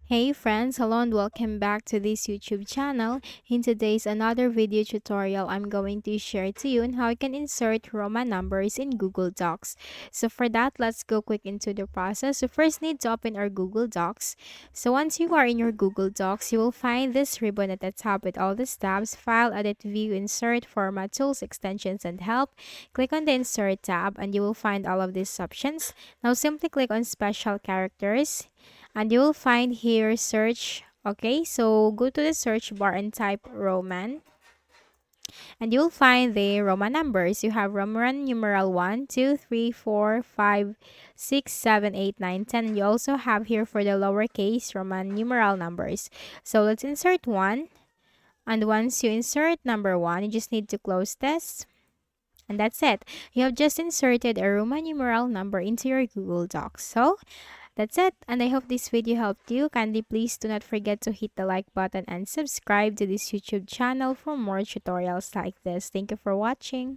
Hey friends, hello and welcome back to this YouTube channel. In today's another video tutorial, I'm going to share to you on how you can insert Roman numbers in Google Docs. So for that, let's go quick into the process. So first need to open our Google Docs. So once you are in your Google Docs, you will find this ribbon at the top with all the tabs: File, Edit, View, Insert, Format, Tools, Extensions, and Help. Click on the Insert tab and you will find all of these options. Now simply click on Special Characters and you will find here search. Okay, so go to the search bar and type Roman, and you'll find the Roman numbers. You have Roman numeral 1, 2, 3, 4, 5, 6, 7, 8, 9, 10. And you also have here for the lowercase Roman numeral numbers. So let's insert 1. And once you insert number 1, you just need to close this. And that's it. You have just inserted a Roman numeral number into your Google Docs. So that's it, and I hope this video helped you. Kindly please do not forget to hit the like button and subscribe to this YouTube channel for more tutorials like this. Thank you for watching.